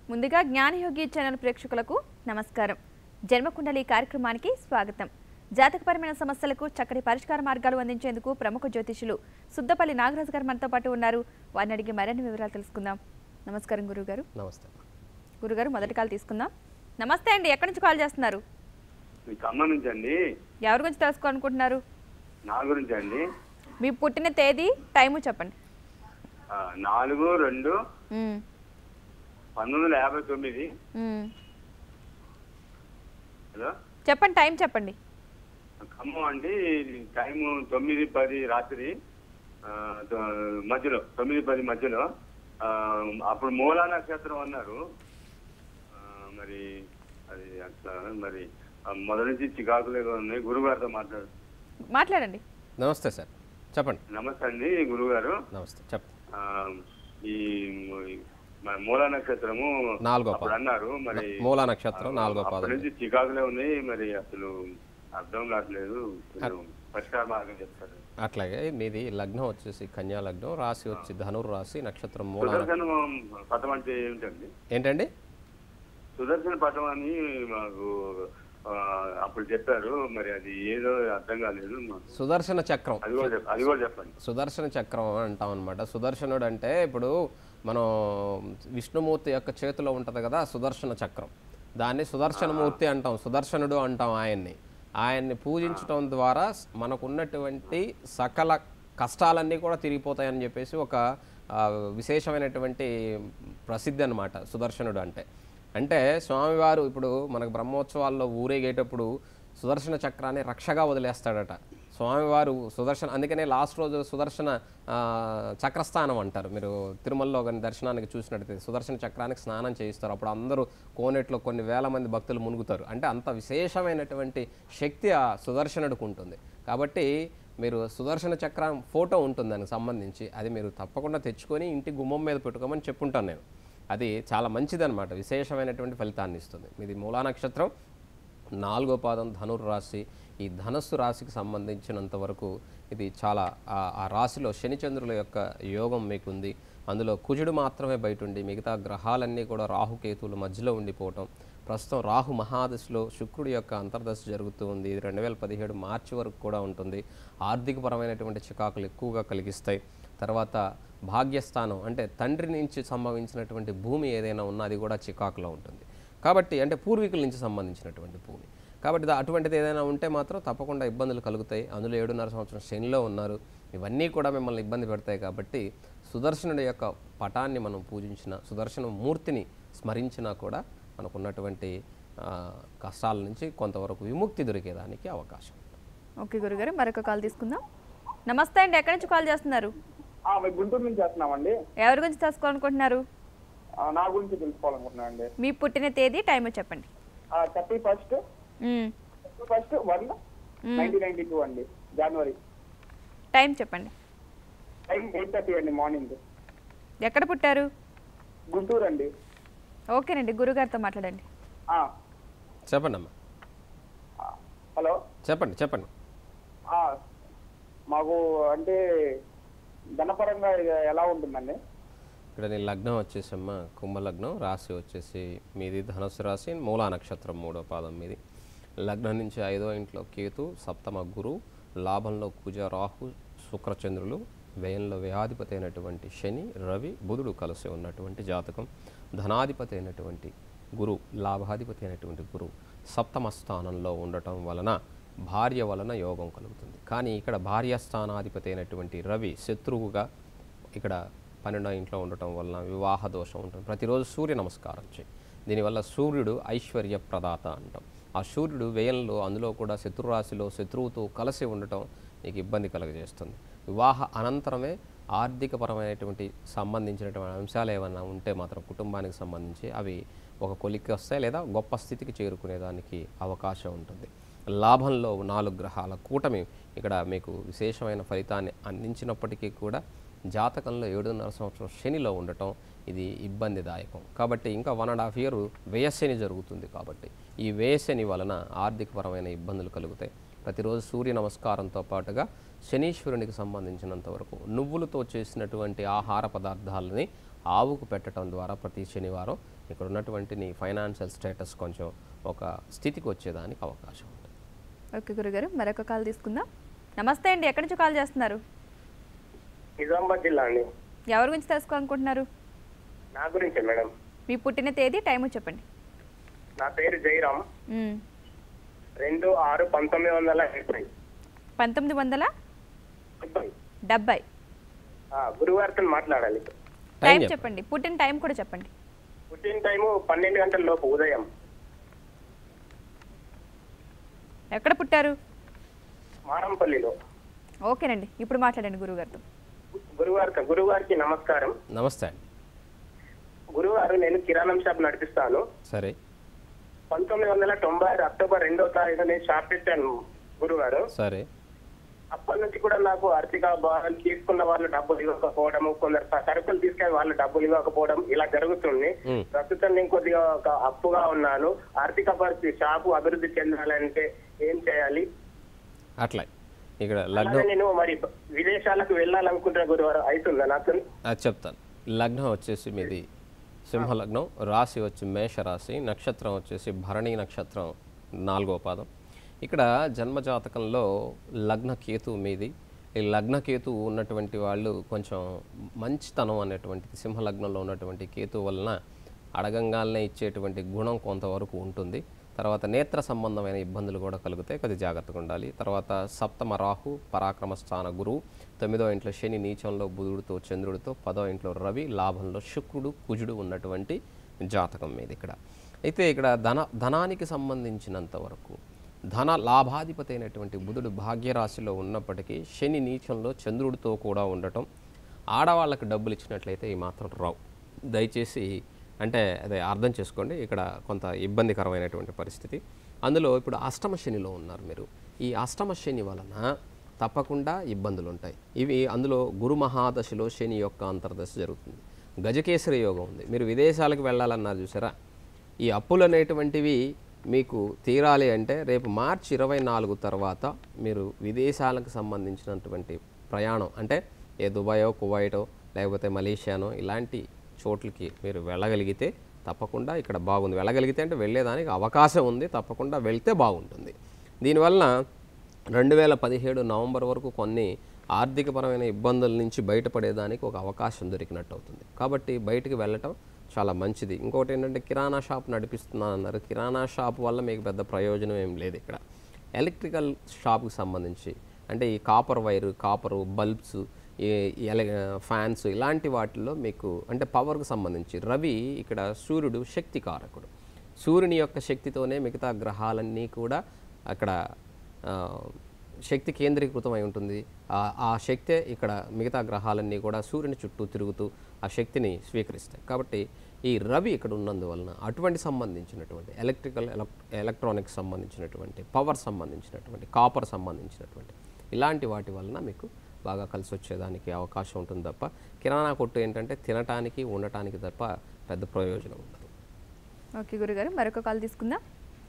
ముందుగా జ్ఞానయోగి ఛానల్ ప్రేక్షకులకు నమస్కారం. జన్మకుండలి కార్యక్రమానికి స్వాగతం. జాతకపరమైన సమస్యలకు చక్కటి పరిష్కార మార్గాలు అందించేందుకు ప్రముఖ జ్యోతిషులు సుద్దపల్లి నాగరాజు గారు మనతో పాటు ఉన్నారు. వారిని అడిగి మరిన్ని వివరాలు తెలుసుకుందాం. నమస్కారం గురుగారు. నమస్తే గురుగారు, మొదటి కాల్ తీసుకుందాం. నమస్తే అండి, ఎక్కడి నుంచి కాల్ చేస్తున్నారు? ఖమ్మం నుంచి అండి. ఎవరి గురించి తెలుసుకోవాలనుకుంటున్నారు? నా గురించి అండి. మీ పుట్టిన తేదీ, టైము చెప్పండి. 4/2/1959. హలో, చెప్పండి, టైం చెప్పండి. ఖమ్మం అండి. టైము 9:10 రాత్రి మధ్యలో, 9:10 మధ్యలో. అప్పుడు మూలా నక్షత్రం అన్నారు. మరి అది అట్లా మరి మొదటి నుంచి చికాకులుగా ఉన్నాయి. గురుగారితో మాట్లాడండి. నమస్తే సార్, చెప్పండి. నమస్తే అండి గురుగారు. నమస్తే, చెప్పండి. ఈ మూలా నక్షత్రము 4వ అప్పుడు అన్నారు. మరి మూలా నక్షత్రం 4వ పాదం నుంచి చికాకులే ఉన్నాయి. మరి అసలు అర్థం కావట్లేదు. పరిష్కార మార్గం చెప్తారు. అట్లాగే మీది లగ్నం వచ్చేసి కన్యా లగ్నం, రాశి వచ్చి ధనుర్ రాశి, నక్షత్రం మూలా. సుదర్శన పటం అంటే ఏమిటండి? ఏంటండి? సుదర్శన పటం అని మాకు అప్పుడు చెప్పారు. మరి అది ఏదో అర్థం కాలేదు. సుదర్శన చక్రం, అది కూడా చెప్పండి. సుదర్శన చక్రం అంటాం అనమాట. సుదర్శనుడు అంటే ఇప్పుడు మనం విష్ణుమూర్తి యొక్క చేతిలో ఉంటుంది కదా సుదర్శన చక్రం, దాన్ని సుదర్శనమూర్తి అంటాం, సుదర్శనుడు అంటాం. ఆయన్ని పూజించడం ద్వారా మనకున్నటువంటి సకల కష్టాలన్నీ కూడా తిరిగిపోతాయని చెప్పేసి ఒక విశేషమైనటువంటి ప్రసిద్ధి అనమాట సుదర్శనుడు అంటే. అంటే స్వామివారు ఇప్పుడు మనకు బ్రహ్మోత్సవాల్లో ఊరేగేటప్పుడు సుదర్శన చక్రాన్ని రక్షగా వదిలేస్తాడట స్వామివారు. అందుకనే లాస్ట్ రోజు సుదర్శన చక్రస్థానం అంటారు. మీరు తిరుమలలో కానీ దర్శనానికి చూసినట్టయితే సుదర్శన చక్రానికి స్నానం చేయిస్తారు. అప్పుడు అందరూ కోనేట్లో కొన్ని వేల మంది భక్తులు మునుగుతారు. అంటే అంత విశేషమైనటువంటి శక్తి ఆ సుదర్శనుడికి ఉంటుంది. కాబట్టి మీరు సుదర్శన చక్రం ఫోటో ఉంటుంది దానికి సంబంధించి, అది మీరు తప్పకుండా తెచ్చుకొని ఇంటి గుమ్మం మీద పెట్టుకోమని చెప్పుంటాను నేను. అది చాలా మంచిదన్నమాట, విశేషమైనటువంటి ఫలితాన్ని ఇస్తుంది. మీది మూలా నక్షత్రం 4వ పాదం ధనుర్ రాశి. ఈ ధనస్సు రాశికి సంబంధించినంత వరకు ఇది చాలా ఆ రాశిలో శనిచంద్రుల యొక్క యోగం మీకుంది. అందులో కుజుడు మాత్రమే బయట ఉండి మిగతా గ్రహాలన్నీ కూడా రాహుకేతువుల మధ్యలో ఉండిపోవటం. ప్రస్తుతం రాహు మహాదశలో శుక్రుడి యొక్క అంతర్దశ జరుగుతూ ఉంది. ఇది 2017 మార్చి వరకు కూడా ఉంటుంది. ఆర్థికపరమైనటువంటి చికాకులు ఎక్కువగా కలిగిస్తాయి. తర్వాత భాగ్యస్థానం అంటే తండ్రి నుంచి సంభవించినటువంటి భూమి ఏదైనా ఉన్నా అది కూడా చికాకులో ఉంటుంది. కాబట్టి అంటే పూర్వీకుల నుంచి సంబంధించినటువంటి భూమి, కాబట్టి అటువంటిది ఏదైనా ఉంటే మాత్రం తప్పకుండా ఇబ్బందులు కలుగుతాయి. అందులో 7.5 సంవత్సరం శనిలో ఉన్నారు. ఇవన్నీ కూడా మిమ్మల్ని ఇబ్బంది పెడతాయి. కాబట్టి సుదర్శనుడి యొక్క పటాన్ని మనం పూజించిన, సుదర్శన మూర్తిని స్మరించినా కూడా మనకున్నటువంటి కష్టాల నుంచి కొంతవరకు విముక్తి దొరికేదానికి అవకాశం. ఓకే గురుగారు, మరొక కాల్ తీసుకుందాం. నమస్తే అండి, ఎక్కడి నుంచి కాల్ చేస్తున్నారు? గుంటూరు నుంచి చేస్తున్నామండి. ఎవరి గురించి తెలుసుకోవాలనుకుంటున్నారు? నా గురించి తెలుసుకోవాలనుకుంటున్నా అండి. మీ పుట్టిన తేదీ, టైం చెప్పండి. 31/1/1992 అండి, జనవరి. టైం చెప్పండి. టైం 8:30 అండి, మార్నింగ్. ఎక్కడ పుట్టారు? గుంటూరు అండి. ఓకేనండి, గురుగారితో మాట్లాడండి. చెప్పండి అమ్మా. హలో, చెప్పండి. మాకు అంటే ధనపరంగా ఎలా ఉంటుందండి? ఇక్కడ నీ లగ్నం వచ్చేసమ్మా కుంభలగ్నం, రాశి వచ్చేసి మీది ధనుస్సు రాశి, మూలా నక్షత్రం 3వ పాదం మీది. లగ్నం నుంచి 5వ ఇంట్లో కేతు, సప్తమ గురు, లాభంలో కుజ రాహు శుక్రచంద్రులు, వ్యయంలో వ్యయాధిపతి అయినటువంటి శని రవి బుధుడు కలిసి ఉన్నటువంటి జాతకం. ధనాధిపతి అయినటువంటి గురు, లాభాధిపతి అయినటువంటి గురు సప్తమ స్థానంలో ఉండటం వలన భార్య వలన యోగం కలుగుతుంది. కానీ ఇక్కడ భార్యాస్థానాధిపతి అయినటువంటి రవి శత్రువుగా ఇక్కడ 12వ ఇంట్లో ఉండటం వలన వివాహ దోషం ఉంటుంది. ప్రతిరోజు సూర్య నమస్కారం చేయి. దీనివల్ల సూర్యుడు ఐశ్వర్య ప్రదాత అంటాం. ఆ సూర్యుడు వ్యయంలో, అందులో కూడా శత్రురాశిలో శత్రువుతో కలిసి ఉండటం నీకు ఇబ్బంది కలుగజేస్తుంది. వివాహ అనంతరమే ఆర్థికపరమైనటువంటి సంబంధించినటువంటి అంశాలు ఏమైనా ఉంటే మాత్రం కుటుంబానికి సంబంధించి అవి ఒక కొలిక్కి వస్తాయి, లేదా గొప్ప స్థితికి చేరుకునేదానికి అవకాశం ఉంటుంది. లాభంలో 4 గ్రహాల కూటమి ఇక్కడ మీకు విశేషమైన ఫలితాన్ని అందించినప్పటికీ కూడా జాతకంలో 7.5 సంవత్సరం శనిలో ఉండటం ఇది ఇబ్బందిదాయకం. కాబట్టి ఇంకా 1.5 ఇయర్ వ్యయశని జరుగుతుంది. కాబట్టి ఈ వ్యయశని వలన ఆర్థికపరమైన ఇబ్బందులు కలుగుతాయి. ప్రతిరోజు సూర్య నమస్కారంతో పాటుగా శనీశ్వరునికి సంబంధించినంత వరకు నువ్వులతో చేసినటువంటి ఆహార పదార్థాలని ఆవుకు పెట్టడం ద్వారా ప్రతి శనివారం ఇక్కడ ఉన్నటువంటి నీ ఫైనాన్షియల్ స్టేటస్ కొంచెం ఒక స్థితికి వచ్చేదానికి అవకాశం ఉంటుంది. ఓకే గురుగారు, మరొక కాల్ తీసుకుందాం. నమస్తే అండి, ఎక్కడి నుంచి కాల్ చేస్తున్నారు? నిజామాబాద్ జిల్లా అండి. ఎవరి గురించి తెలుసుకోవాలనుకుంటున్నారు? నా గురించే మేడం. మీ పుట్టిన తేదీ, టైము చెప్పండి. నా పేరు జయరామ్. 2/6/1970. 1970. గురువారితో మాట్లాడాలి. టైం చెప్పండి, పుట్టిన టైం కూడా చెప్పండి. పుట్టిన టైము 12 గంటల లోపు ఉదయం. ఎక్కడ పుట్టారు? మారంపల్లిలో. ఓకేనండి, ఇప్పుడు మాట్లాడండి గురుగారితో. గురువారికి నమస్కారం. నమస్తే అండి. గురువారు, నేను కిరాణం షాప్ నడిపిస్తాను. సరే. 1990 అక్టోబర్ 2వ తారీఖు నేను షాప్ పెట్టాను గురువారు. సరే. అప్పటి నుంచి కూడా నాకు ఆర్థిక బాధలు, తీసుకున్న వాళ్ళు డబ్బులు ఇవ్వకపోవడం, కొందరు సరుకులు తీసుకెళ్ళి వాళ్ళు డబ్బులు ఇవ్వకపోవడం ఇలా జరుగుతుంది. ప్రస్తుతం నేను కొద్దిగా ఒక అప్పుగా ఉన్నాను. ఆర్థిక పరిస్థితి, షాపు అభివృద్ధి చెందాలంటే ఏం చేయాలి? అట్లా ఇక్కడ లగ్నం, నేను మరి విదేశాలకు వెళ్ళాలనుకుంటున్న గురువారు, అవుతుందా నాకు? అది చెప్తాను. లగ్నం వచ్చేసి మీది సింహలగ్నం, రాశి వచ్చి మేషరాశి, నక్షత్రం వచ్చేసి భరణి నక్షత్రం 4వ పాదం. ఇక్కడ జన్మజాతకంలో లగ్నకేతు మీది. ఈ లగ్నకేతు ఉన్నటువంటి వాళ్ళు కొంచెం మంచితనం అనేటువంటిది సింహలగ్నంలో ఉన్నటువంటి కేతు వలన అడగంగానే ఇచ్చేటువంటి గుణం కొంతవరకు ఉంటుంది. తర్వాత నేత్ర సంబంధమైన ఇబ్బందులు కూడా కలుగుతాయి, కొద్ది జాగ్రత్తగా ఉండాలి. తర్వాత సప్తమ రాహు, పరాక్రమ స్థాన గురువు, 9వ ఇంట్లో శని నీచంలో బుధుడితో చంద్రుడితో, 10వ ఇంట్లో రవి, లాభంలో శుక్రుడు కుజుడు ఉన్నటువంటి జాతకం మీద ఇక్కడ. అయితే ఇక్కడ ధనానికి సంబంధించినంత వరకు ధన లాభాధిపతి అయినటువంటి బుధుడు భాగ్యరాశిలో ఉన్నప్పటికీ శని నీచంలో చంద్రుడితో కూడా ఉండటం, ఆడవాళ్ళకి డబ్బులు ఇచ్చినట్లయితే ఈ మాత్రం రావు. దయచేసి అంటే అదే అర్థం చేసుకోండి, ఇక్కడ కొంత ఇబ్బందికరమైనటువంటి పరిస్థితి. అందులో ఇప్పుడు అష్టమ శనిలో ఉన్నారు మీరు. ఈ అష్టమ శని వలన తప్పకుండా ఇబ్బందులు ఉంటాయి. ఇవి అందులో గురు మహాదశలో శని యొక్క అంతర్దశ జరుగుతుంది. గజకేసరి యోగం ఉంది. మీరు విదేశాలకు వెళ్ళాలన్నారు చూసారా, ఈ అప్పులు అనేటువంటివి మీకు తీరాలి అంటే రేపు మార్చి 24 తర్వాత మీరు విదేశాలకు సంబంధించినటువంటి ప్రయాణం అంటే ఏ దుబాయో, కువైటో, లేకపోతే మలేషియానో ఇలాంటి చోట్లకి మీరు వెళ్ళగలిగితే తప్పకుండా ఇక్కడ బాగుంది. వెళ్ళగలిగితే అంటే వెళ్ళేదానికి అవకాశం ఉంది, తప్పకుండా వెళ్తే బాగుంటుంది. దీనివల్ల 2017 నవంబర్ వరకు కొన్ని ఆర్థికపరమైన ఇబ్బందుల నుంచి బయటపడేదానికి ఒక అవకాశం దొరికినట్టు అవుతుంది. కాబట్టి బయటికి వెళ్ళటం చాలా మంచిది. ఇంకోటి ఏంటంటే కిరాణా షాప్ నడిపిస్తున్నాను అన్నారు. కిరాణా షాప్ వల్ల మీకు పెద్ద ప్రయోజనం ఏం లేదు. ఇక్కడ ఎలక్ట్రికల్ షాప్కి సంబంధించి అంటే ఈ కాపర్ వైరు, కాపరు, బల్బ్స్, ఈ ఫ్యాన్స్ ఇలాంటి వాటిల్లో మీకు అంటే పవర్కు సంబంధించి రవి ఇక్కడ సూర్యుడు శక్తి కారకుడు. సూర్యుని యొక్క శక్తితోనే మిగతా గ్రహాలన్నీ కూడా అక్కడ శక్తి కేంద్రీకృతమై ఉంటుంది. ఆ శక్తే ఇక్కడ మిగతా గ్రహాలన్నీ కూడా సూర్యుని చుట్టూ తిరుగుతూ ఆ శక్తిని స్వీకరిస్తాయి. కాబట్టి ఈ రవి ఇక్కడ ఉన్నందువలన అటువంటి సంబంధించినటువంటి ఎలక్ట్రానిక్స్ సంబంధించినటువంటి, పవర్ సంబంధించినటువంటి, కాపర్ సంబంధించినటువంటి ఇలాంటి వాటి వలన మీకు బాగా కలిసి వచ్చేదానికి అవకాశం ఉంటుంది తప్ప కిరాణా కొట్టు ఏంటంటే తినటానికి, ఉండటానికి తప్ప పెద్ద ప్రయోజనం ఉండదు. ఓకే గురుగారు, మరొక కాల్ తీసుకుందాం.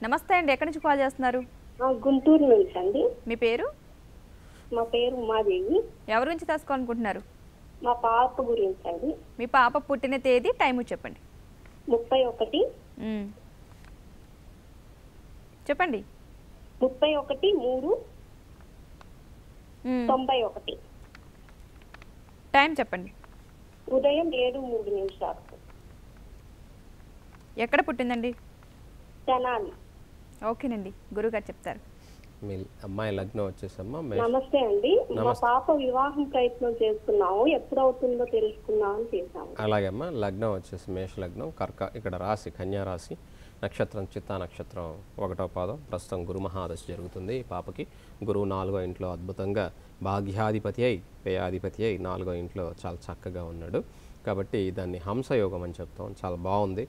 నమస్తే అండి, ఎక్కడి నుంచి కాల్ చేస్తున్నారు? గుంటూరు నుంచి అండి. మీ పేరు? మా పేరు ఉమాదేవి. ఎవరి గురించి తెలుసుకోవాలనుకుంటున్నారు? మా పాప గురించి అండి. మీ పాప పుట్టిన తేదీ, టైము చెప్పండి. 31 చెప్పండి. 31/3/91. టైం చెప్పండి. ఉదయం 7:03. ఎక్కడ పుట్టిందండి? తెనాలి. ఓకేనండి, గురుగారు చెప్తారు. మీ అమ్మాయి లగ్నం వచ్చేసమ్మా. నమస్తే అండి. మా పాప వివాహం ప్రయత్నం చేస్తున్నాము, ఎప్పుడవుతుందో తెలుసుకుందామని చేశాము. అలాగే అమ్మా, లగ్నం వచ్చేసి మేష లగ్నం, ఇక్కడ రాశి కన్యా రాశి, నక్షత్రం చిత్తా నక్షత్రం 1వ పాదం. ప్రస్తుతం గురు మహాదశ జరుగుతుంది. ఈ పాపకి గురువు 4వ ఇంట్లో అద్భుతంగా భాగ్యాధిపతి అయి, వ్యయాధిపతి అయి 4వ ఇంట్లో చాలా చక్కగా ఉన్నాడు. కాబట్టి దాన్ని హంసయోగం అని చెప్తాం. చాలా బాగుంది.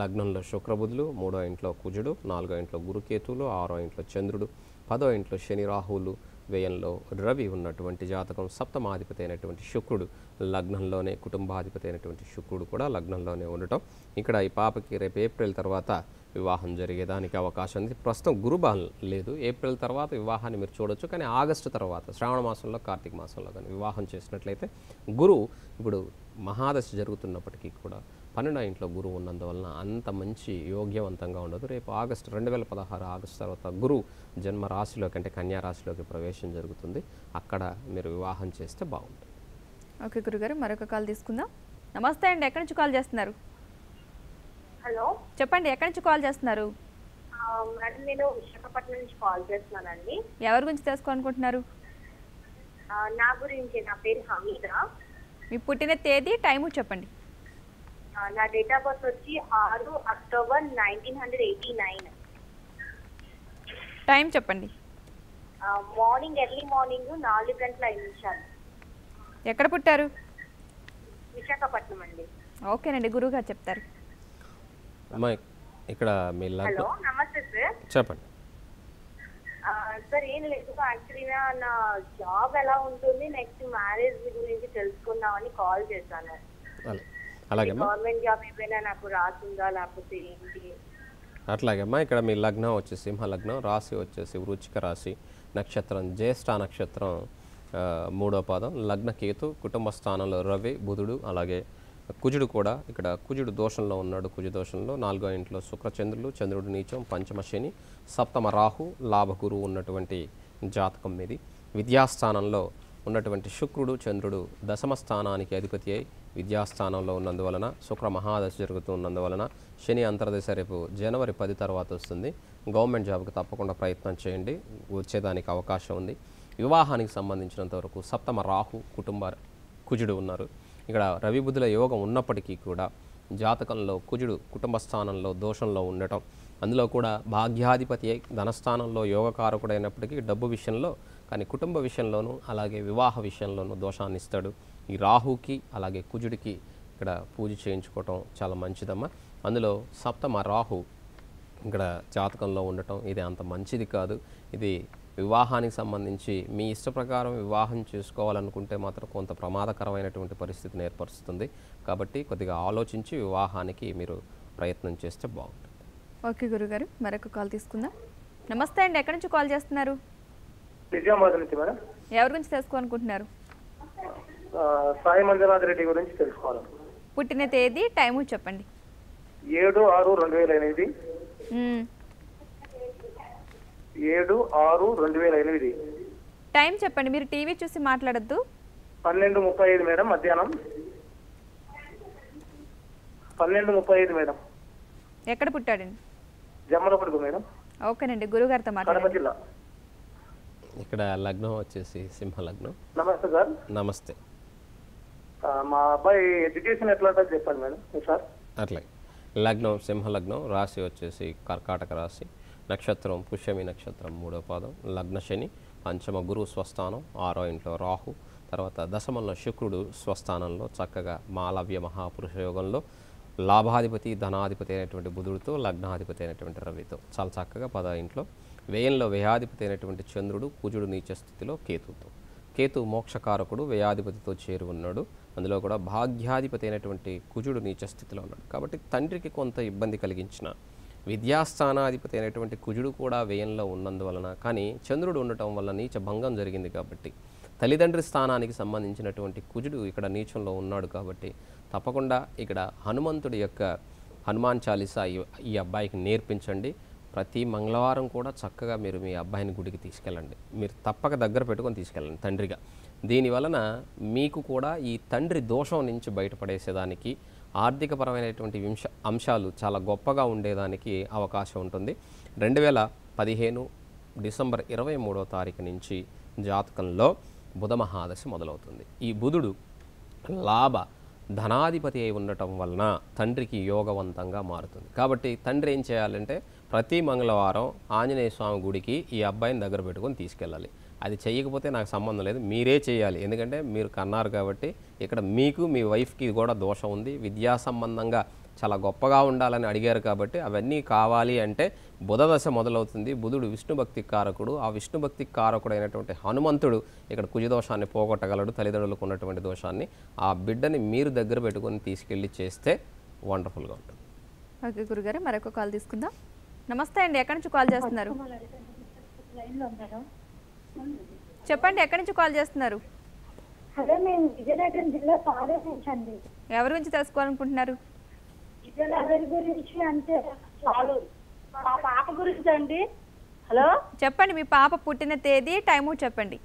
లగ్నంలో శుక్రబుధులు, 3వ ఇంట్లో కుజుడు, 4వ ఇంట్లో గురుకేతువులు, 6వ ఇంట్లో చంద్రుడు, 10వ ఇంట్లో శని రాహువులు, వ్యయంలో రవి ఉన్నటువంటి జాతకం. సప్తమాధిపతి అయినటువంటి శుక్రుడు లగ్నంలోనే, కుటుంబాధిపతి అయినటువంటి శుక్రుడు కూడా లగ్నంలోనే ఉండటం. ఇక్కడ ఈ పాపకి రేపు ఏప్రిల్ తర్వాత వివాహం జరిగేదానికి అవకాశం ఉంది. ప్రస్తుతం గురుబలం లేదు. ఏప్రిల్ తర్వాత వివాహాన్ని మీరు చూడొచ్చు. కానీ ఆగస్టు తర్వాత శ్రావణ మాసంలో కార్తీక మాసంలో కానీ వివాహం చేసినట్లయితే గురువు ఇప్పుడు మహాదశ జరుగుతున్నప్పటికీ కూడా 12వ ఇంట్లో గురువు ఉన్నందువలన అంత మంచి యోగ్యవంతంగా ఉండదు. రేపు 2016 ఆగస్టు తర్వాత గురువు జన్మ రాశిలోకి అంటే కన్యా రాశిలోకి ప్రవేశం జరుగుతుంది. అక్కడ మీరు వివాహం చేస్తే బాగుంటుంది. ఓకే గురుగారు, మరొక కాల్ తీసుకుందాం. నమస్తే అండి, ఎక్కడి నుంచి కాల్ చేస్తున్నారు? హలో చెప్పండి, ఎక్కడి నుంచి కాల్ చేస్తున్నారు? మేడం నేను విశాఖపట్నం నుంచి కాల్ చేస్తున్నానండి. ఎవరి గురించి తెలుసుకోవాలనుకుంటున్నారు? నా గురించి, నా పేరు హమీద. మీ పుట్టిన తేదీ, టైము చెప్పండి. నా డేట్ ఆఫ్ బర్త్ వచ్చి 6 అక్టోబర్ 1989. టైం చెప్పండి. Morning, early morning 4:05. ఎక్కడ పుట్టారు? విశాఖపట్నం అండి. ఓకేనండి, గురువుగారు చెప్తారు. అమ్మాయి ఇక్కడ మీ హలో లగ్నం నమస్తే సార్. చెప్పండి. సార్ ఏం లేదు, యాక్చువల్గా నా జాబ్ ఎలా ఉంటుంది, నెక్స్ట్ మ్యారేజ్ గురించి తెలుసుకుందామని కాల్ చేశాను. అలాగే గవర్నమెంట్ జాబ్ ఏమైనా నాకు రాసిందా లేకపోతే ఏంటి? అట్లాగేమ్మా, ఇక్కడ మీ లగ్నం వచ్చేసి సింహ లగ్నం, రాశి వచ్చేసి వృచ్చిక రాశి, నక్షత్రం జ్యేష్ఠ నక్షత్రం 3వ పాదం, లగ్న కేతు, కుటుంబ స్థానంలో రవి, బుధుడు, అలాగే కుజుడు కూడా ఇక్కడ కుజుడు దోషంలో ఉన్నాడు. కుజు దోషంలో 4వ ఇంట్లో శుక్రచంద్రులు, చంద్రుడు నీచం, పంచమ శని, సప్తమ రాహు, లాభ గురువు ఉన్నటువంటి జాతకం ఇది. విద్యాస్థానంలో ఉన్నటువంటి శుక్రుడు, చంద్రుడు దశమ స్థానానికి అధిపతి అయి విద్యాస్థానంలో ఉన్నందువలన శుక్ర మహాదశ జరుగుతూ ఉన్నందువలన శని అంతర్దశ రేపు జనవరి 10 తర్వాత వస్తుంది. గవర్నమెంట్ జాబ్కి తప్పకుండా ప్రయత్నం చేయండి, వచ్చేదానికి అవకాశం ఉంది. వివాహానికి సంబంధించినంత వరకు సప్తమ రాహు, కుటుంబ కుజుడు ఉన్నారు. ఇక్కడ రవి బుధుల యోగం ఉన్నప్పటికీ కూడా జాతకంలో కుజుడు కుటుంబ స్థానంలో దోషంలో ఉండటం, అందులో కూడా భాగ్యాధిపతి అయి ధనస్థానంలో యోగకారకుడైనప్పటికీ డబ్బు విషయంలో, కానీ కుటుంబ విషయంలోనూ అలాగే వివాహ విషయంలోనూ దోషాన్ని ఇస్తాడు. ఈ రాహుకి అలాగే కుజుడికి ఇక్కడ పూజ చేయించుకోవటం చాలా మంచిదమ్మా. అందులో సప్తమ రాహు ఇక్కడ జాతకంలో ఉండటం ఇది అంత మంచిది కాదు. ఇది వివాహానికి సంబంధించి మీ ఇష్ట ప్రకారం వివాహం చేసుకోవాలనుకుంటే మాత్రం కొంత ప్రమాదకరమైనటువంటి పరిస్థితిని ఏర్పరుస్తుంది. కాబట్టి కొద్దిగా ఆలోచించి వివాహానికి మీరు ప్రయత్నం చేస్తే బాగుంటుంది. ఓకే గురుగారు, మరొక కాల్ తీసుకుందాం. నమస్తే అండి, ఎక్కడి నుంచి కాల్ చేస్తున్నారు? నిజామాబాద్ నుంచి మేడం. ఎవరి గురించి తెలుసుకోవాలనుకుంటున్నారు? సాయి మంజునాథ్ రెడ్డి గురించి తెలుసుకోవాలి. పుట్టిన తేదీ, టైము చెప్పండి. 7/6/2008. 7/6/2008. టైం చెప్పండి. మీరు టీవీ చూసి మాట్లాడొద్దు. 12:35 మేడం, మధ్యాహ్నం 12:35 మేడం. ఎక్కడ పుట్టాడండి? జమ్మలపడుగు మేడం. ఓకేనండి, గురుగారితో కడప మాట్లాడండి. జిల్లా. ఇక్కడ లగ్నం వచ్చేసి సింహ లగ్నం. నమస్తే సార్. నమస్తే. మా అబ్బాయి ఎడ్యుకేషన్ ఎట్లా ఉంటుంది చెప్పండి మేడం సార్. అట్లాగే లగ్నం సింహ లగ్నం, రాశి వచ్చేసి కర్కాటక రాశి, నక్షత్రం పుష్యమి నక్షత్రం 3వ పాదం, లగ్న శని, పంచమ గురువు స్వస్థానం, 6వ ఇంట్లో రాహు, తర్వాత దశమంలో శుక్రుడు స్వస్థానంలో చక్కగా మాలవ్య మహాపురుష యోగంలో లాభాధిపతి ధనాధిపతి అయినటువంటి బుధుడితో, లగ్నాధిపతి అయినటువంటి రవితో చాలా చక్కగా 10వ ఇంట్లో వ్యయంలో వ్యయాధిపతి అయినటువంటి చంద్రుడు, కుజుడు నీచ స్థితిలో కేతుతో, కేతు మోక్షకారకుడు వ్యయాధిపతితో చేరి ఉన్నాడు. అందులో కూడా భాగ్యాధిపతి అయినటువంటి కుజుడు నీచ స్థితిలో ఉన్నాడు. కాబట్టి తండ్రికి కొంత ఇబ్బంది కలిగించిన విద్యాస్థానాధిపతి అయినటువంటి కుజుడు కూడా వ్యయంలో ఉన్నందువలన, కానీ చంద్రుడు ఉండటం వల్ల నీచ భంగం జరిగింది కాబట్టి తల్లిదండ్రి స్థానానికి సంబంధించినటువంటి కుజుడు ఇక్కడ నీచంలో ఉన్నాడు. కాబట్టి తప్పకుండా ఇక్కడ హనుమంతుడి యొక్క హనుమాన్ చాలీసా ఈ అబ్బాయికి నేర్పించండి. ప్రతి మంగళవారం కూడా చక్కగా మీరు మీ అబ్బాయిని గుడికి తీసుకెళ్ళండి. మీరు తప్పక దగ్గర పెట్టుకొని తీసుకెళ్ళండి తండ్రిగా. దీనివలన మీకు కూడా ఈ తండ్రి దోషం నుంచి బయటపడేసేదానికి ఆర్థికపరమైనటువంటి అంశాలు చాలా గొప్పగా ఉండేదానికి అవకాశం ఉంటుంది. 2015 డిసెంబర్ 23వ తారీఖు నుంచి జాతకంలో బుధ మహాదశ మొదలవుతుంది. ఈ బుధుడు లాభ ధనాధిపతి అయి ఉండటం వలన తండ్రికి యోగవంతంగా మారుతుంది. కాబట్టి తండ్రి ఏం చేయాలంటే ప్రతి మంగళవారం ఆంజనేయ స్వామి గుడికి ఈ అబ్బాయిని దగ్గర పెట్టుకొని తీసుకెళ్ళాలి. అది చేయకపోతే నాకు సంబంధం లేదు, మీరే చేయాలి. ఎందుకంటే మీరు కన్నారు కాబట్టి ఇక్కడ మీకు మీ వైఫ్కి కూడా దోషం ఉంది. విద్యా సంబంధంగా చాలా గొప్పగా ఉండాలని అడిగారు కాబట్టి అవన్నీ కావాలి అంటే బుధదశ మొదలవుతుంది. బుధుడు విష్ణు భక్తి కారకుడు. ఆ విష్ణు భక్తి కారకుడైనటువంటి హనుమంతుడు ఇక్కడ కుజదోషాన్ని పోగొట్టగలడు, తల్లిదండ్రులకు ఉన్నటువంటి దోషాన్ని. ఆ బిడ్డని మీరు దగ్గర పెట్టుకొని తీసుకెళ్ళి చేస్తే వండర్ఫుల్గా ఉంటుంది. ఓకే గురుగారు, మరొక కాల్ తీసుకుందాం. నమస్తే అండి, ఎక్కడి నుంచి కాల్ చేస్తున్నారు? చెప్పండి, ఎక్కడి నుంచి కాల్ చేస్తున్నారు? అదే మేము విజయనగరం జిల్లా సాగర్ నుంచి అండి. ఎవరి గురించి తెలుసుకోవాలనుకుంటున్నారు? విజయనగరం గురించి అంటే చాలు మా పాప గురించి అండి. హలో చెప్పండి, మీ పాప పుట్టిన తేదీ, టైము చెప్పండి.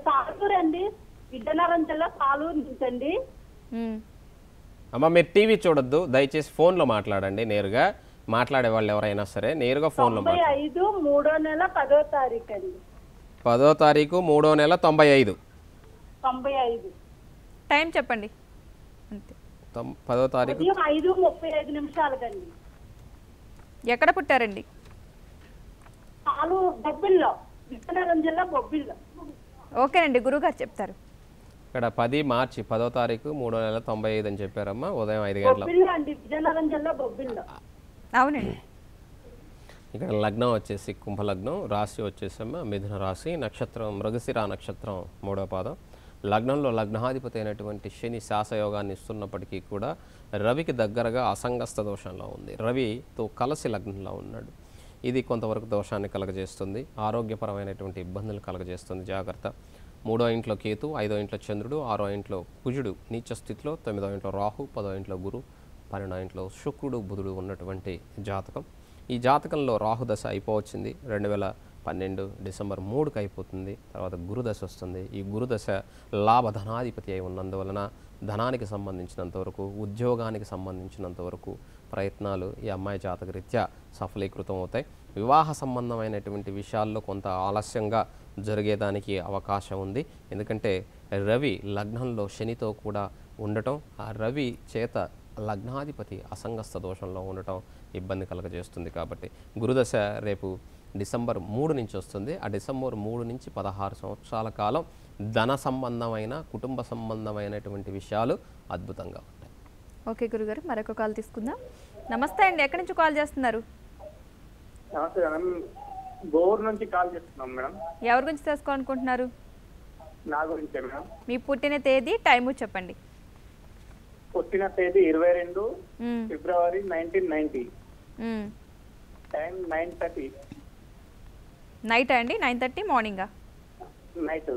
సాగర్ అండి, విజయనగరం జిల్లా సాలూరు నుంచి అండి. అమ్మ మీరు టీవీ చూడొద్దు, దయచేసి ఫోన్లో మాట్లాడండి. నేరుగా మాట్లాడే వాళ్ళు ఎవరైనా సరే నేరుగా ఫోన్లో 95 3వ నెల 10వ తారీఖు అండి. 10వ తారీఖు 3వ నెల 95. 95 టైం చెప్పండి. అంతే. 10వ తారీఖు ఉదయం 5:35 ఎక్కడ పుట్టారండి? సాలూరు బొబ్బిల్లో, విజయనగరం జిల్లా బొబ్బిల్లో. ఓకేనండి, గురుగారు చెప్తారు. ఇక్కడ 10 మార్చి 10వ తారీఖు 3వ నెల 95 అని చెప్పారమ్మా. ఉదయం 5 గంటల. బొబ్బిల్లో అండి, విజయనగరం జిల్లా బొబ్బిల్లో. అవునండి. ఇక్కడ లగ్నం వచ్చేసి కుంభలగ్నం, రాశి వచ్చేసమ్మా మిథున రాశి, నక్షత్రం మృగశిర నక్షత్రం 3వ పాదం. లగ్నంలో లగ్నాధిపతి అయినటువంటి శని శాసయోగాన్ని ఇస్తున్నప్పటికీ కూడా రవికి దగ్గరగా అసంగస్త దోషంలో ఉంది. రవితో కలిసి లగ్నంలో ఉన్నాడు. ఇది కొంతవరకు దోషాన్ని కలగజేస్తుంది, ఆరోగ్యపరమైనటువంటి ఇబ్బందులు కలగజేస్తుంది. జాగ్రత్త. 3వ ఇంట్లో కేతు, 5వ ఇంట్లో చంద్రుడు, 6వ ఇంట్లో కుజుడు నీచ స్థితిలో, 9వ ఇంట్లో రాహు, 10వ ఇంట్లో గురు, 12వ ఇంట్లో శుక్రుడు బుధుడు ఉన్నటువంటి జాతకం. ఈ జాతకంలో రాహుదశ అయిపోవచ్చింది. 2012 డిసెంబర్ 3కి అయిపోతుంది. తర్వాత గురుదశ వస్తుంది. ఈ గురుదశ లాభధనాధిపతి అయి ఉన్నందువలన ధనానికి సంబంధించినంతవరకు, ఉద్యోగానికి సంబంధించినంతవరకు ప్రయత్నాలు ఈ అమ్మాయి జాతక రీత్యా సఫలీకృతం అవుతాయి. వివాహ సంబంధమైనటువంటి విషయాల్లో కొంత ఆలస్యంగా జరిగేదానికి అవకాశం ఉంది. ఎందుకంటే రవి లగ్నంలో శనితో కూడా ఉండటం, ఆ రవి చేత లగ్నాధిపతి అసంగస్త దోషంలో ఉండటం ఇబ్బంది కలగజేస్తుంది. కాబట్టి గురుదశ రేపు డిసెంబర్ 3 నుంచి వస్తుంది. ఆ డిసెంబర్ 3 నుంచి 16 సంవత్సరాల కాలం ధన సంబంధమైన, కుటుంబ సంబంధమైనటువంటి విషయాలు అద్భుతంగా ఉంటాయి. ఓకే గురుగారు, మరొక కాల్ తీసుకుందాం. నమస్తే అండి, ఎక్కడి నుంచి కాల్ చేస్తున్నారు? నమస్తే మేడం, గోర్ నుంచి కాల్ చేస్తున్నాం మేడం. ఎవరి గురించి తెలుసుకోవాలనుకుంటున్నారు? నా గురించే మేడం. మీ పుట్టిన తేదీ, టైము చెప్పండి. పుట్టిన తేదీ 22 ఫిబ్రవరి 1990. టైం 9:30 నైట్ అండి? 9:30 మార్నింగా? నైట్.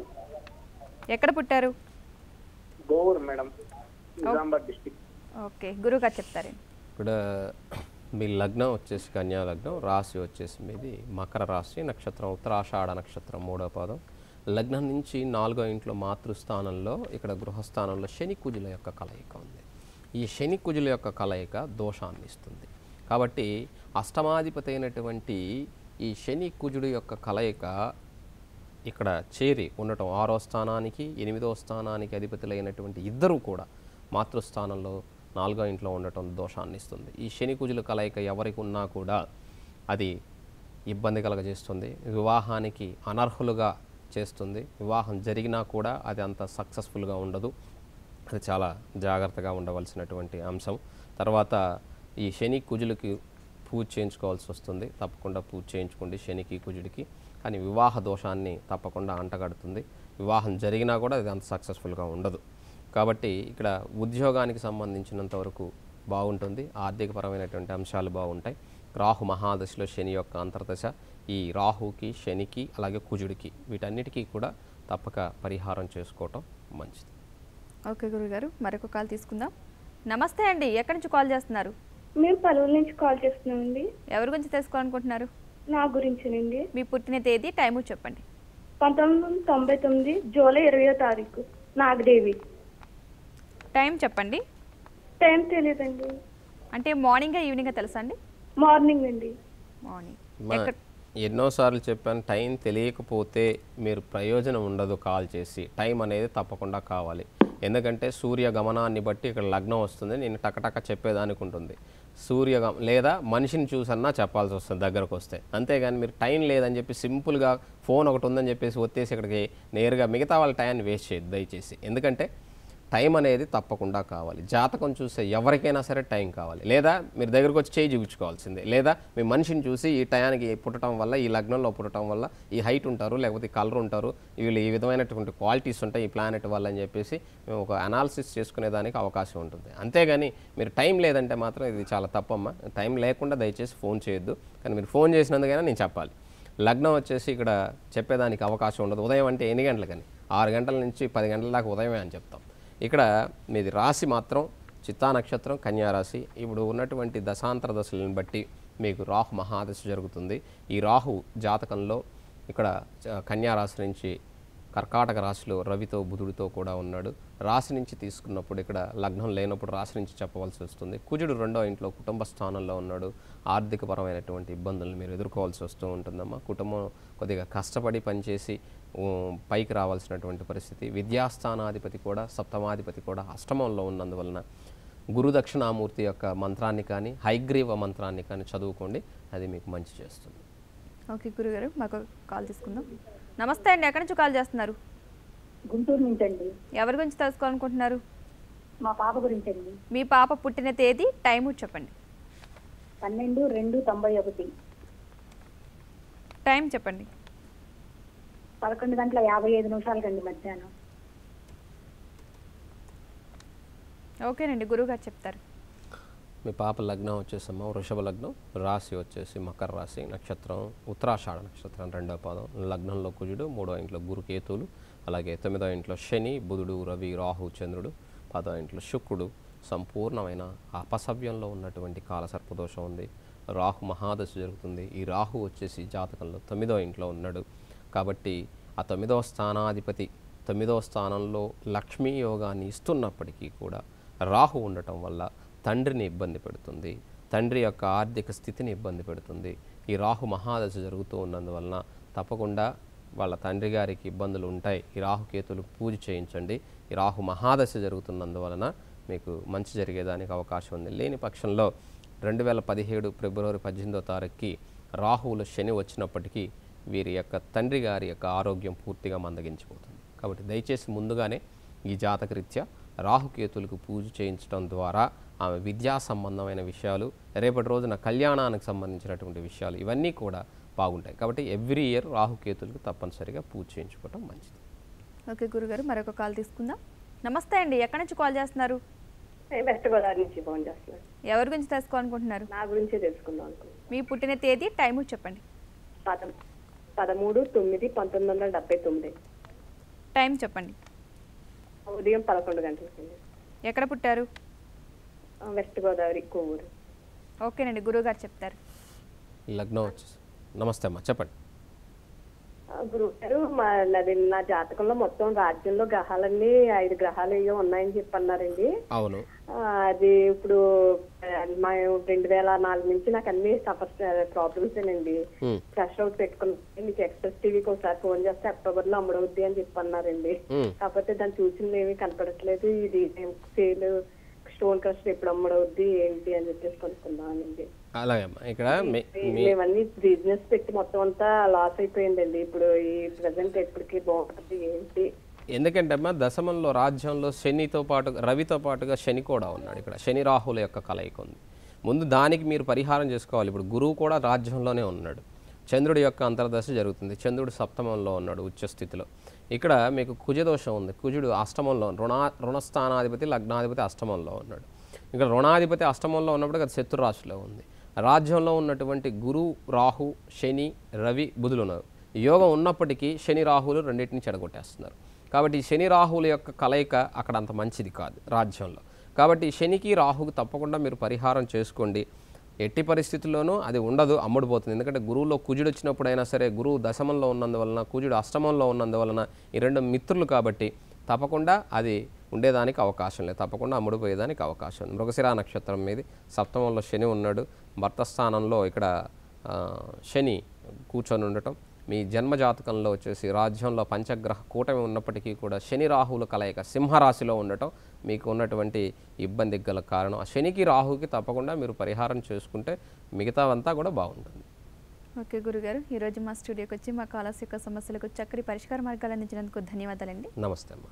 ఎక్కడ పుట్టారు? గోర్ మేడం, నిజామాబాద్ డిస్ట్రిక్ట్. ఓకే, గురుగారు చెప్తారండి. ఇక్కడ మీ లగ్నం వచ్చేసి కన్యా లగ్నం, రాశి వచ్చేసి మీది మకర రాశి, నక్షత్రం ఉత్తరాషాఢ నక్షత్రం 3వ పాదం. లగ్నం నుంచి 4వ ఇంట్లో మాతృస్థానంలో, ఇక్కడ గృహస్థానంలో శని కుజుల యొక్క కలయిక ఉంది. ఈ శని కుజుల యొక్క కలయిక దోషాన్ని ఇస్తుంది. కాబట్టి అష్టమాధిపతి అయినటువంటి ఈ శని కుజుడు యొక్క కలయిక ఇక్కడ చేరి ఉండటం, 6వ స్థానానికి 8వ స్థానానికి అధిపతులైనటువంటి ఇద్దరూ కూడా మాతృస్థానంలో 4వ ఇంట్లో ఉండటం దోషాన్ని ఇస్తుంది. ఈ శని కుజుల కలయిక ఎవరికి ఉన్నా కూడా అది ఇబ్బంది కలగజేస్తుంది, వివాహానికి అనర్హులుగా చేస్తుంది. వివాహం జరిగినా కూడా అది అంత సక్సెస్ఫుల్గా ఉండదు. అది చాలా జాగ్రత్తగా ఉండవలసినటువంటి అంశం. తర్వాత ఈ శని కుజులకి పూజ చేయించుకోవాల్సి వస్తుంది. తప్పకుండా పూజ చేయించుకోండి శనికి కుజుడికి. కానీ వివాహ దోషాన్ని తప్పకుండా అంటగడుతుంది. వివాహం జరిగినా కూడా అది అంత సక్సెస్ఫుల్గా ఉండదు. కాబట్టి ఇక్కడ ఉద్యోగానికి సంబంధించినంత వరకు బాగుంటుంది, ఆర్థికపరమైనటువంటి అంశాలు బాగుంటాయి. రాహు మహాదశలో శని యొక్క అంతర్దశ. ఈ రాహుకి, శనికి, అలాగే కుజుడికి, వీటన్నిటికీ కూడా తప్పక పరిహారం చేసుకోవటం మంచిది. ఓకే గురుగారు, మరొక కాల్ తీసుకుందాం. నమస్తే అండి, ఎక్కడి నుంచి కాల్ చేస్తున్నారు? మేము పలువురు నుంచి కాల్ చేస్తున్నామండి. ఎవరి గురించి తెలుసుకోవాలనుకుంటున్నారు? నా గురించినండి. మీ పుట్టిన తేదీ, టైము చెప్పండి. 1999 జూలై 20వ తారీఖు, నాగదేవి. టైం చెప్పండి. టైం తెలియదండి. అంటే మార్నింగా, ఈవినింగా తెలుసా అండి? మార్నింగ్ అండి. మార్నింగ్. ఎన్నోసార్లు చెప్పాను, టైం తెలియకపోతే మీరు ప్రయోజనం ఉండదు. కాల్ చేసి టైం అనేది తప్పకుండా కావాలి. ఎందుకంటే సూర్య గమనాన్ని బట్టి ఇక్కడ లగ్నం వస్తుంది, నేను టకటక చెప్పేదానికి ఉంటుంది. లేదా మనిషిని చూసన్నా చెప్పాల్సి వస్తుంది దగ్గరకు వస్తే. అంతేగాని మీరు టైం లేదని చెప్పి సింపుల్గా ఫోన్ ఒకటి ఉందని చెప్పేసి వచ్చేసి ఇక్కడికి నేరుగా మిగతా వాళ్ళ టైంని వేస్ట్ చేయొద్దు దయచేసి. ఎందుకంటే టైం అనేది తప్పకుండా కావాలి. జాతకం చూసే ఎవరికైనా సరే టైం కావాలి, లేదా మీరు దగ్గరకు వచ్చి చేయి చూపించుకోవాల్సిందే, లేదా మీ మనిషిని చూసి ఈ టయానికి పుట్టడం వల్ల, ఈ లగ్నంలో పుట్టడం వల్ల ఈ హైట్ ఉంటారు, లేకపోతే ఈ కలర్ ఉంటారు, వీళ్ళు ఈ విధమైనటువంటి క్వాలిటీస్ ఉంటాయి ఈ ప్లానెట్ వల్ల అని చెప్పేసి మేము ఒక అనాలిసిస్ చేసుకునేదానికి అవకాశం ఉంటుంది. అంతేగాని మీరు టైం లేదంటే మాత్రం ఇది చాలా తప్పమ్మా. టైం లేకుండా దయచేసి ఫోన్ చేయొద్దు. కానీ మీరు ఫోన్ చేసినందుకైనా నేను చెప్పాలి. లగ్నం వచ్చేసి ఇక్కడ చెప్పేదానికి అవకాశం ఉండదు. ఉదయం అంటే ఎన్ని గంటలకని 6 గంటల నుంచి 10 గంటల దాకా ఉదయమే అని చెప్తాం. ఇక్కడ మీది రాశి మాత్రం చిత్తా నక్షత్రం, కన్యా రాశి. ఇప్పుడు ఉన్నటువంటి దశాంతర దశలను బట్టి మీకు రాహు మహాదశ జరుగుతుంది. ఈ రాహు జాతకంలో ఇక్కడ కన్యా రాశి నుంచి కర్కాటక రాశిలో రవితో బుధుడితో కూడా ఉన్నాడు. రాశి నుంచి తీసుకున్నప్పుడు ఇక్కడ లగ్నం లేనప్పుడు రాశి నుంచి చెప్పవలసి వస్తుంది. కుజుడు 2వ ఇంట్లో కుటుంబ స్థానంలో ఉన్నాడు. ఆర్థికపరమైనటువంటి ఇబ్బందులను మీరు ఎదుర్కోవాల్సి వస్తూ ఉంటుందమ్మా. కుటుంబం కొద్దిగా కష్టపడి పనిచేసి పైకి రావాల్సినటువంటి పరిస్థితి. విద్యాస్థానాధిపతి కూడా సప్తమాధిపతి కూడా అష్టమంలో ఉన్నందువలన గురు దక్షిణామూర్తి యొక్క మంత్రాన్ని కానీ హైగ్రీవ మంత్రాన్ని కానీ చదువుకోండి, అది మీకు మంచి చేస్తుంది. ఓకే గురుగారు, మాకు కాల్ తీసుకుందాం. నమస్తే అండి, ఎక్కడి నుంచి కాల్ చేస్తున్నారు? గుంటూరు నుంచి అండి. ఎవరి గురించి తెలుసుకోవాలనుకుంటున్నారు? మా పాప గురించి అండి. మీ పాప పుట్టిన తేదీ, టైము చెప్పండి. 12/2/91. టైం చెప్పండి. 11:55 కండి మధ్యాహ్నం. ఓకేనండి, గురువుగారు చెప్తారు. మీ పాప లగ్నం వచ్చేసమ్మా వృషభ లగ్నం, రాశి వచ్చేసి మకర రాశి, నక్షత్రం ఉత్తరాషాఢ నక్షత్రం 2వ పాదం. లగ్నంలో కుజుడు, 3వ ఇంట్లో గురు కేతువులు, అలాగే 9వ ఇంట్లో శని, బుధుడు, రవి, రాహు, చంద్రుడు, 10వ ఇంట్లో శుక్రుడు. సంపూర్ణమైన అపసవ్యంలో ఉన్నటువంటి కాలసర్పదోషం ఉంది. రాహు మహాదశ జరుగుతుంది. ఈ రాహు వచ్చేసి జాతకంలో 9వ ఇంట్లో ఉన్నాడు. కాబట్టి ఆ 9వ స్థానాధిపతి 9వ స్థానంలో లక్ష్మీ యోగాన్ని ఇస్తున్నప్పటికీ కూడా రాహు ఉండటం వల్ల తండ్రిని ఇబ్బంది పెడుతుంది, తండ్రి యొక్క ఆర్థిక స్థితిని ఇబ్బంది పెడుతుంది. ఈ రాహు మహాదశ జరుగుతూ ఉన్నందువలన తప్పకుండా వాళ్ళ తండ్రి గారికి ఇబ్బందులు ఉంటాయి. ఈ రాహుకేతులు పూజ చేయించండి. ఈ రాహు మహాదశ జరుగుతున్నందువలన మీకు మంచి జరిగేదానికి అవకాశం ఉంది. లేని పక్షంలో 2017 ఫిబ్రవరి 18వ తారీఖుకి రాహువులో శని వచ్చినప్పటికీ వీరి యొక్క తండ్రి గారి యొక్క ఆరోగ్యం పూర్తిగా మందగించిపోతుంది. కాబట్టి దయచేసి ముందుగానే ఈ జాతకరీత్యా రాహుకేతులకు పూజ చేయించడం ద్వారా ఆమె విద్యా సంబంధమైన విషయాలు, రేపటి రోజున కళ్యాణానికి సంబంధించినటువంటి విషయాలు ఇవన్నీ కూడా బాగుంటాయి. కాబట్టి ఎవ్రీ ఇయర్ రాహుకేతులకు తప్పనిసరిగా పూజ చేయించుకోవడం మంచిది. ఓకే గురుగారు, మరొక కాల్ తీసుకుందాం. నమస్తే అండి, ఎక్కడి నుంచి కాల్ చేస్తున్నారు? వెస్ట్ గోదావరి నుంచి ఫోన్ చేస్తున్నాను. ఎవరి గురించి తెలుసుకోవాలనుకుంటున్నారు? నా గురించే తెలుసుకుందాం అనుకుంటున్నాను. మీ పుట్టిన తేదీ, టైము చెప్పండి. 13/9/1979. టైం చెప్పండి. ఉదయం 11 గంటలకి. ఎక్కడ పుట్టారు? వెస్ట్ గోదావరి, కొవ్వూరు. ఓకేనండి, గురువుగారు చెప్తారు. లగ్నం వచ్చేసి నమస్తే అమ్మా, చెప్పండి. గురువు గారు, నా జాతకంలో మొత్తం రాజ్యంలో గ్రహాలన్నీ 5 గ్రహాలు ఏవో ఉన్నాయని చెప్పి అన్నారండి. అవును. అది ఇప్పుడు మా 2004 నుంచి నాకు అన్ని ప్రాబ్లమ్స్ ఏనండి. ఫ్రెష్ అవుట్ పెట్టుకుని మీకు ఎక్స్ప్రెస్ టీవీకి ఒకసారి ఫోన్ చేస్తే అక్టోబర్ లో అమ్ముడవుద్ది అని చెప్పి అన్నారండి. కాకపోతే దాన్ని చూసింది ఏమీ కనపడట్లేదు. ఇది సేల్ స్టోన్ క్రష్ ఎప్పుడు అమ్ముడవుద్ది ఏంటి అని చెప్పేసి కొనుక్కుందామనండి. అలాగేమ్మా, ఇక్కడ మేమన్నీ బిజినెస్ పెట్టి మొత్తం అంతా లాస్ అయిపోయిందండి. ఇప్పుడు ఈ ప్రెసెంట్ ఎప్పటికీ బాగుంటుంది ఏంటి? ఎందుకంటే అమ్మా దశమంలో రాజ్యంలో శనితో పాటు రవితో పాటుగా శని కూడా ఉన్నాడు. ఇక్కడ శని రాహుల యొక్క కలయిక ఉంది. ముందు దానికి మీరు పరిహారం చేసుకోవాలి. ఇప్పుడు గురువు కూడా రాజ్యంలోనే ఉన్నాడు. చంద్రుడి యొక్క అంతర్దశ జరుగుతుంది. చంద్రుడు సప్తమంలో ఉన్నాడు ఉచ్చస్థితిలో. ఇక్కడ మీకు కుజదోషం ఉంది. కుజుడు అష్టమంలో, రుణస్థానాధిపతి లగ్నాధిపతి అష్టమంలో ఉన్నాడు. ఇక్కడ రుణాధిపతి అష్టమంలో ఉన్నప్పుడు అది శత్రురాశిలో ఉంది. రాజ్యంలో ఉన్నటువంటి గురు, రాహు, శని, రవి, బుధులు ఉన్నారు. యోగం ఉన్నప్పటికీ శని రాహులు రెండింటిని చెడగొట్టేస్తున్నారు. కాబట్టి శని రాహుల యొక్క కలయిక అక్కడ అంత మంచిది కాదు రాజ్యంలో. కాబట్టి శనికి రాహుకు తప్పకుండా మీరు పరిహారం చేసుకోండి. ఎట్టి పరిస్థితుల్లోనూ అది ఉండదు, అమ్ముడుపోతుంది. ఎందుకంటే గురువులో కుజుడు వచ్చినప్పుడైనా సరే, గురువు దశమంలో ఉన్నందువలన, కుజుడు అష్టమంలో ఉన్నందువలన ఈ రెండు మిత్రులు కాబట్టి తప్పకుండా అది ఉండేదానికి అవకాశం లేదు, తప్పకుండా అమ్ముడుపోయేదానికి అవకాశం ఉంది. మృగశిర నక్షత్రం మీద సప్తమంలో శని ఉన్నాడు. భర్త స్థానంలో ఇక్కడ శని కూర్చొని ఉండటం. మీ జన్మజాతకంలో వచ్చేసి రాజ్యంలో పంచగ్రహ కూటమి ఉన్నప్పటికీ కూడా శని రాహువుల కలయిక సింహరాశిలో ఉండటం మీకు ఉన్నటువంటి ఇబ్బందికి గల కారణం. ఆ శనికి రాహుకి తప్పకుండా మీరు పరిహారం చేసుకుంటే మిగతావంతా కూడా బాగుంటుంది. ఓకే గురుగారు, ఈరోజు మా స్టూడియోకి వచ్చి మా కాలర్స్ యొక్క సమస్యలకు చక్కటి పరిష్కార మార్గాలు అందించినందుకు ధన్యవాదాలండి. నమస్తే అమ్మా.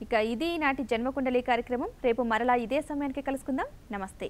ఇక ఇది నాటి జన్మకుండలి కార్యక్రమం. రేపు మరలా ఇదే సమయానికి కలుసుకుందాం. నమస్తే.